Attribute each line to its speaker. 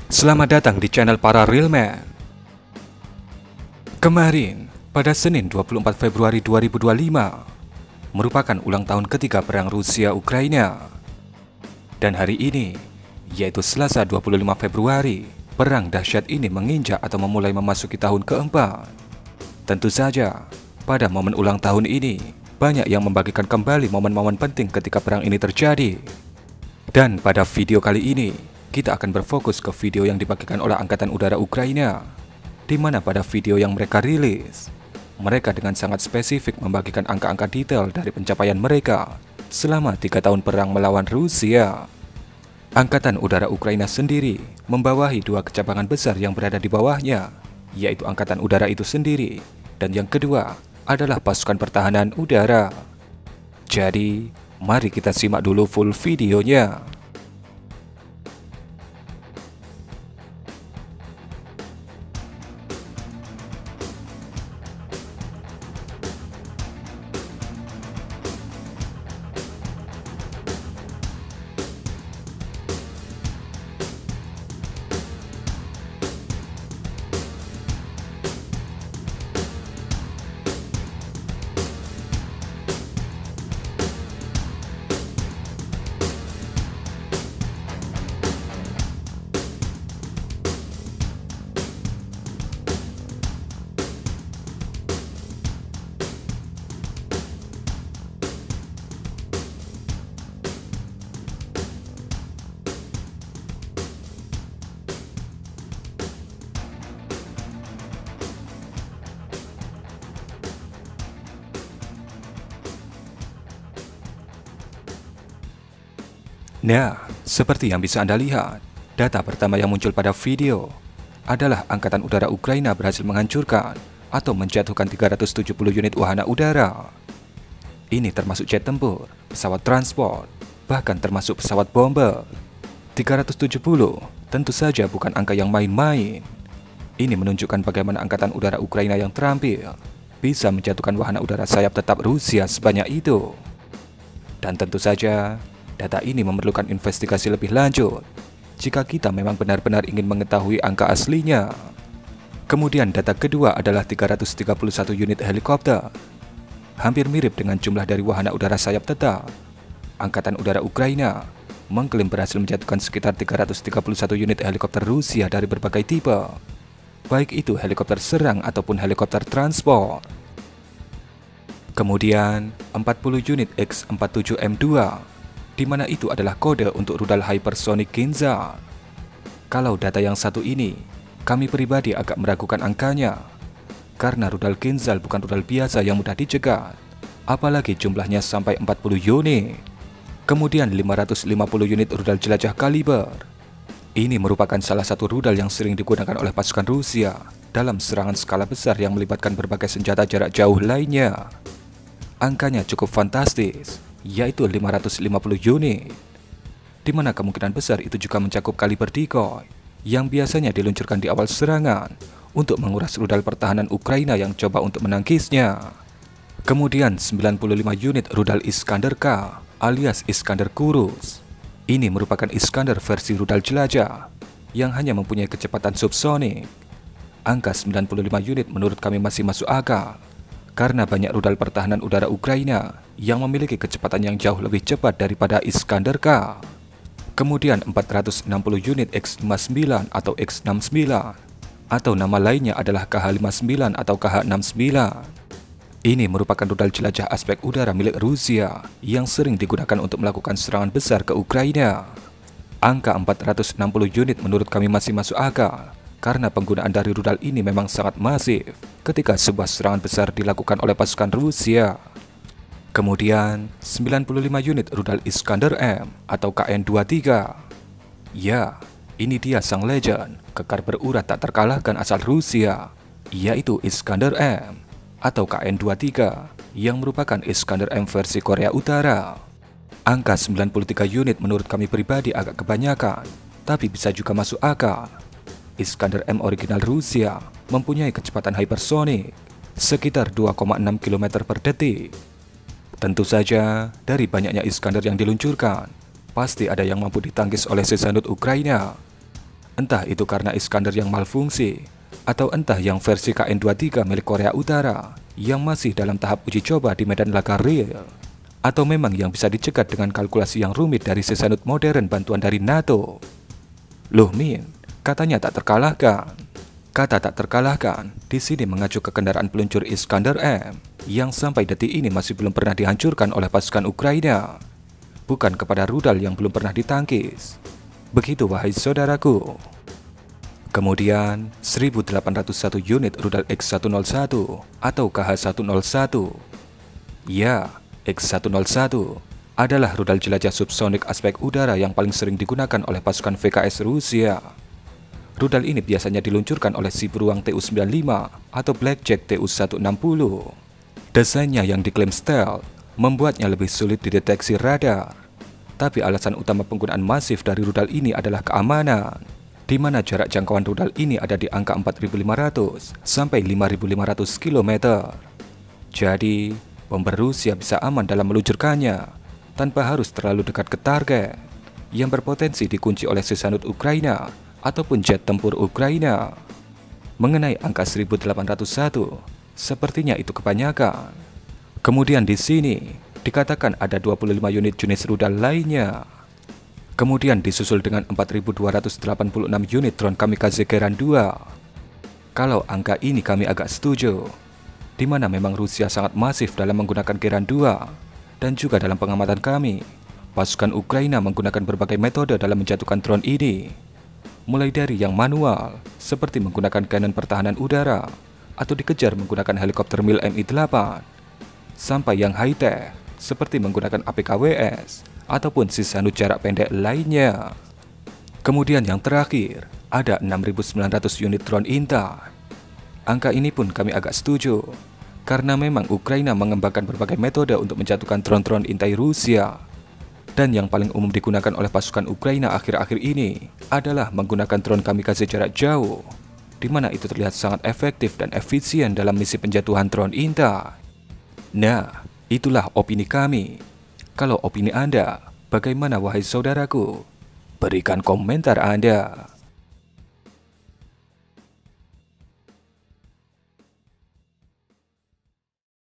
Speaker 1: Selamat datang di channel para Realman. Kemarin, pada Senin 24 Februari 2025, merupakan ulang tahun ketiga perang Rusia-Ukraina. Dan hari ini, yaitu Selasa 25 Februari, perang dahsyat ini menginjak atau memulai memasuki tahun keempat. Tentu saja, pada momen ulang tahun ini, banyak yang membagikan kembali momen-momen penting ketika perang ini terjadi. Dan pada video kali ini, kita akan berfokus ke video yang dibagikan oleh Angkatan Udara Ukraina, di mana pada video yang mereka rilis, mereka dengan sangat spesifik membagikan angka-angka detail dari pencapaian mereka selama 3 tahun perang melawan Rusia. Angkatan Udara Ukraina sendiri membawahi dua kecabangan besar yang berada di bawahnya, yaitu Angkatan Udara itu sendiri, dan yang kedua adalah Pasukan Pertahanan Udara. Jadi, mari kita simak dulu full videonya. Nah, seperti yang bisa Anda lihat, data pertama yang muncul pada video adalah Angkatan Udara Ukraina berhasil menghancurkan atau menjatuhkan 370 unit wahana udara. Ini termasuk jet tempur, pesawat transport, bahkan termasuk pesawat bomber. 370 tentu saja bukan angka yang main-main. Ini menunjukkan bagaimana Angkatan Udara Ukraina yang terampil bisa menjatuhkan wahana udara sayap tetap Rusia sebanyak itu. Dan tentu saja, data ini memerlukan investigasi lebih lanjut jika kita memang benar-benar ingin mengetahui angka aslinya. Kemudian data kedua adalah 331 unit helikopter. Hampir mirip dengan jumlah dari wahana udara sayap tetap. Angkatan Udara Ukraina mengklaim berhasil menjatuhkan sekitar 331 unit helikopter Rusia dari berbagai tipe, baik itu helikopter serang ataupun helikopter transport. Kemudian 40 unit X-47M2, di mana itu adalah kode untuk rudal hypersonic Kinzhal. Kalau data yang satu ini, kami pribadi agak meragukan angkanya, karena rudal Kinzhal bukan rudal biasa yang mudah dicegat, apalagi jumlahnya sampai 40 unit. Kemudian 550 unit rudal jelajah kaliber. Ini merupakan salah satu rudal yang sering digunakan oleh pasukan Rusia dalam serangan skala besar yang melibatkan berbagai senjata jarak jauh lainnya. Angkanya cukup fantastis, yaitu 550 unit, di mana kemungkinan besar itu juga mencakup kaliber decoy yang biasanya diluncurkan di awal serangan untuk menguras rudal pertahanan Ukraina yang coba untuk menangkisnya. Kemudian 95 unit rudal Iskander K alias Iskander Kurus. Ini merupakan Iskander versi rudal jelajah yang hanya mempunyai kecepatan subsonik. Angka 95 unit menurut kami masih masuk akal, karena banyak rudal pertahanan udara Ukraina yang memiliki kecepatan yang jauh lebih cepat daripada Iskander K. Kemudian 460 unit X-59 atau X-69, atau nama lainnya adalah KH-59 atau KH-69. Ini merupakan rudal jelajah aspek udara milik Rusia yang sering digunakan untuk melakukan serangan besar ke Ukraina. Angka 460 unit menurut kami masih masuk akal, karena penggunaan dari rudal ini memang sangat masif ketika sebuah serangan besar dilakukan oleh pasukan Rusia. Kemudian 95 unit rudal Iskander M atau KN-23. Ya, ini dia sang legend, kekar berurat tak terkalahkan asal Rusia, yaitu Iskander M atau KN-23 yang merupakan Iskander M versi Korea Utara. Angka 93 unit menurut kami pribadi agak kebanyakan, tapi bisa juga masuk akal. Iskander M original Rusia mempunyai kecepatan hypersonic sekitar 2,6 km per detik. Tentu saja, dari banyaknya Iskander yang diluncurkan, pasti ada yang mampu ditangkis oleh sesandut Ukraina. Entah itu karena Iskander yang malfungsi, atau entah yang versi KN-23 milik Korea Utara yang masih dalam tahap uji coba di medan laga real, atau memang yang bisa dicegat dengan kalkulasi yang rumit dari Sissanut modern bantuan dari NATO. Loh Min, katanya tak terkalahkan. Kata tak terkalahkan di sini mengacu ke kendaraan peluncur Iskander M yang sampai detik ini masih belum pernah dihancurkan oleh pasukan Ukraina, bukan kepada rudal yang belum pernah ditangkis. Begitu wahai saudaraku. Kemudian 1801 unit rudal X-101 atau KH-101. Ya, X-101 adalah rudal jelajah subsonik aspek udara yang paling sering digunakan oleh pasukan VKS Rusia. Rudal ini biasanya diluncurkan oleh si beruang Tu-95 atau Blackjack Tu-160. Desainnya yang diklaim stealth membuatnya lebih sulit dideteksi radar. Tapi alasan utama penggunaan masif dari rudal ini adalah keamanan, di mana jarak jangkauan rudal ini ada di angka 4.500 sampai 5.500 km. Jadi, bomber Rusia bisa aman dalam meluncurkannya tanpa harus terlalu dekat ke target yang berpotensi dikunci oleh Sissanut Ukraina ataupun jet tempur Ukraina. Mengenai angka 1801, sepertinya itu kebanyakan. Kemudian di sini dikatakan ada 25 unit jenis rudal lainnya. Kemudian disusul dengan 4.286 unit drone kamikaze Geran 2. Kalau angka ini kami agak setuju, di mana memang Rusia sangat masif dalam menggunakan Geran 2, dan juga dalam pengamatan kami, pasukan Ukraina menggunakan berbagai metode dalam menjatuhkan drone ini. Mulai dari yang manual, seperti menggunakan kannon pertahanan udara, atau dikejar menggunakan helikopter Mil Mi-8, sampai yang high-tech, seperti menggunakan APKWS, ataupun Sissanut jarak pendek lainnya. Kemudian yang terakhir, ada 6.900 unit drone intai. Angka ini pun kami agak setuju, karena memang Ukraina mengembangkan berbagai metode untuk menjatuhkan drone-drone intai Rusia. Dan yang paling umum digunakan oleh pasukan Ukraina akhir-akhir ini adalah menggunakan drone kamikaze jarak jauh, di mana itu terlihat sangat efektif dan efisien dalam misi penjatuhan drone intai. Nah, itulah opini kami. Kalau opini Anda, bagaimana wahai saudaraku? Berikan komentar Anda.